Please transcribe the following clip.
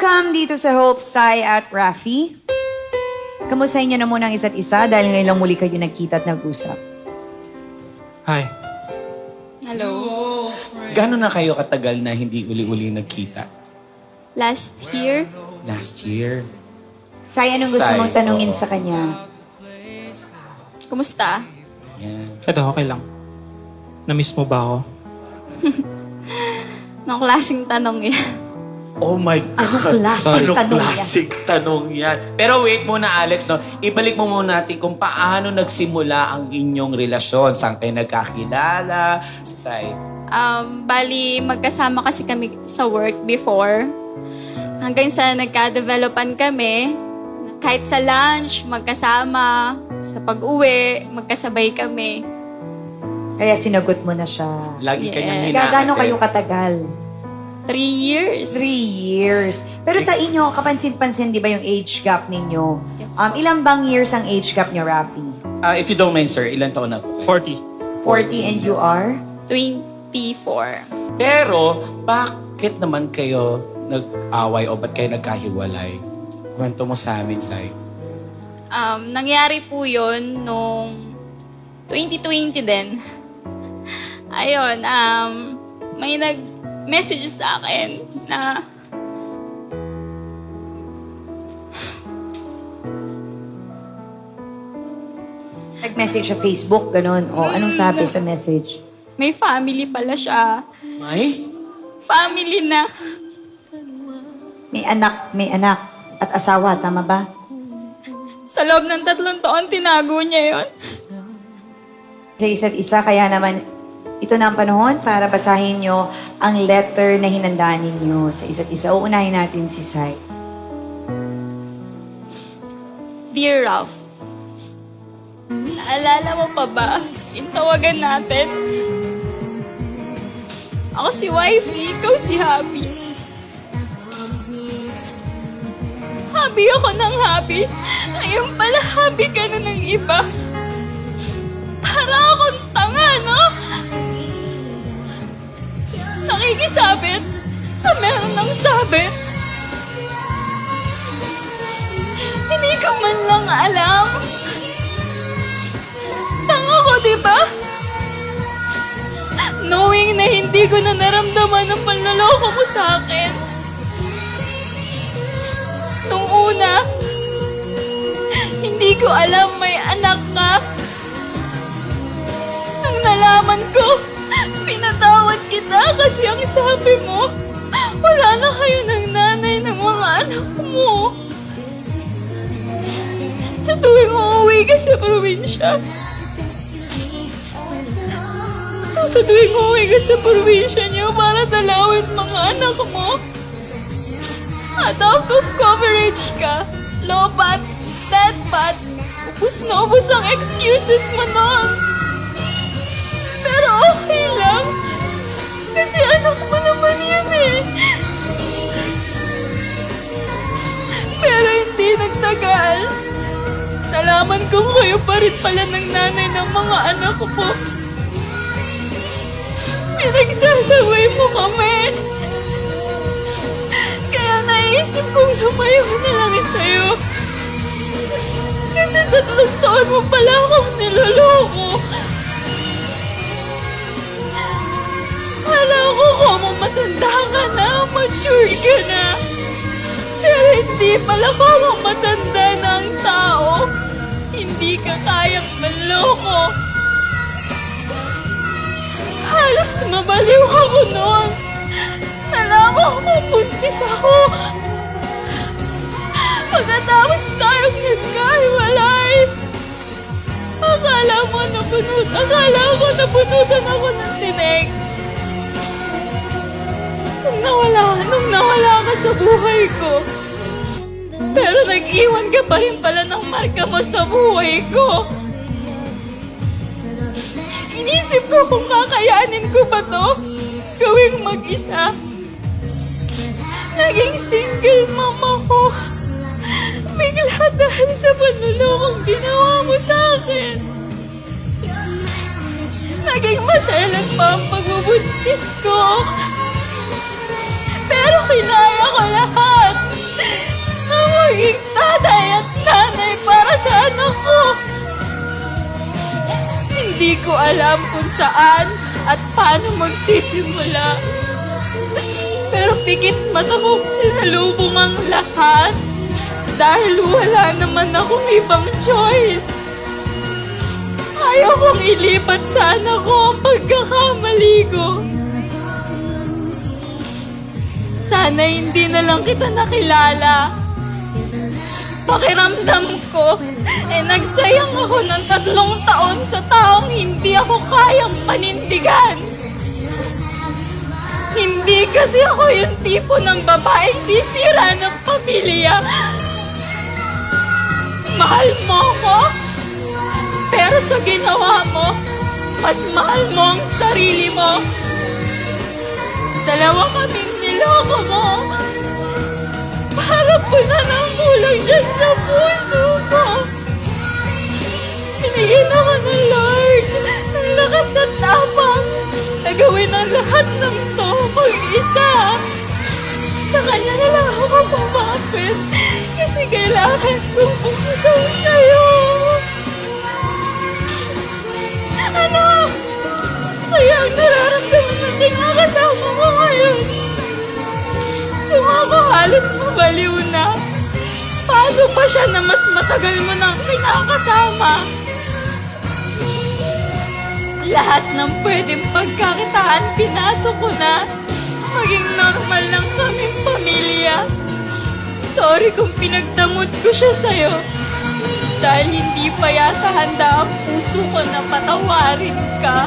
Welcome dito sa Hope, Sai at Rafi. Kamustahin niyo na muna ang isa't isa dahil ngayon lang muli kayo nagkita at nag-usap. Hi. Hello. Gano'n na kayo katagal na hindi uli-uli nagkita? Last year, Last year. Sai, anong gusto Sai, mong tanungin oo. sa kanya? kumusta? Yan. Ito, okay lang. Na-miss mo ba ako? Anong klaseng tanong yan? Oh my Anong God! klaseng Anong tanong yan? klaseng tanong yan? Pero wait muna, Alex, no? Ibalik mo muna natin kung paano nagsimula ang inyong relasyon. Saan kayo nagkakilala? Say. Bali, magkasama kasi kami sa work before. Hanggang sa nagka-developan kami, kahit sa lunch, magkasama. Sa pag-uwi, magkasabay kami. Kaya sinagot mo na siya. Lagi Yes. kanyang hinahatid. Gano'n kayo katagal? 3 years. 3 years. Pero sa inyo, kapansin-pansin, di ba yung age gap ninyo? Yes. Ilang bang years ang age gap niyo, Rafi? If you don't mind, sir, ilan taon na po? 40. 40 and you are? 24. Pero, bakit naman kayo nag-away o ba't kayo nagkahiwalay? Kwento mo sa amin, Sai. Nangyari po yun nung 2020 din. Ayun, may nag-message sa akin na Nag-message sa Facebook, ganun. O, anong sabi sa message? may family pala siya. May? Family na. May anak at asawa, tama ba? Sa loob ng 3 taon, tinago niya yon. Sa isa't isa, kaya naman ito na ang panahon para basahin nyo ang letter na hinandaan ninyo sa isa't isa. Uunahin natin si Sai. Dear Ralph, naalala mo pa ba yung tawagan natin? Ako si Wifey, ikaw si Happy. Happy ako ng happy. Ngayon pala happy ka na ng iba. Para akong tanga, no? Nakikisabit sa meron ng sabit. Hindi ko man lang alam. Tanga ko, di ba? Knowing na hindi ko na naramdaman ang panloloko mo sa akin. Nung una, hindi ko alam may anak ka. Nung nalaman ko, pinatawad kita kasi ang sabi mo, wala na kayo ng nanay ng mga anak mo. Sa tuwing uuwi ka sa probinsya, niyo para dalawin mga anak mo. At out of coverage ka, lobat, deadbat, ubus na ubus ang excuses mo nun. Pero okay lang, kasi anak mo naman yun eh. Pero hindi nagtagal. Nalaman kong kayo pa rin pala ng nanay ng mga anak ko po. Pinagsasaway mo kami. Kaya naisip kong lumayo na lang sa'yo. Kasi 3 taon mo pala akong niloloko. Kala ko kung matanda ka na, mature ka na. Pero hindi pala kung matanda na ang tao. Hindi ka kayang manloko. Halos mabaliw ako noon. Nalaman ko buntis ako. Pagkatapos tayong nagkahiwalay, akala ko napunutan ako ng tinig. Nung nawala ka sa buhay ko. Pero nag-iwan ka pa rin pala ng marka mo sa buhay ko. Inisip ko kung kakayanin ko ba to gawing mag-isa. Naging single mama ko. Bigla dahil sa panlulokong ginawa mo sa akin. Naging maselan pa ang pagbubuntis ko. Pero kinaya ko lahat. alam kung saan at paano magsisimula. Pero pikit mata ko sinalubong ang lahat dahil wala naman akong ibang choice. Ayaw kong ilipat sa anak ko ang pagkakamali ko. Sana hindi na lang kita nakilala. Pakiramdam ko, nagsayang ako ng 3 taon sa taong hindi ako kayang panindigan. Hindi kasi ako yung tipo ng babaeng sisira ng pamilya. Mahal mo ako, pero sa ginawa mo, mas mahal mo ang sarili mo. 2 kaming niloko mo. Para po na ng kulang dyan sa puso mo. Binigyan ako ng Lord ng lakas at tapang na gawin ang lahat ng to mag-isa. Sa kanya na lang ako pumapit kasi kailangan kong pumuntaw sa'yo. Anak! Kaya ang nararamdaman natin ang kasama mo ngayon. Kung ako halos mabaliw na, paano pa siya na mas matagal mo nang kinakasama? Lahat ng pwedeng pagkakitaan, pinasok ko na. Maging normal lang kaming pamilya. Sorry kung pinagdamot ko siya sa'yo. Dahil hindi pa yata handa ang puso ko na patawarin ka.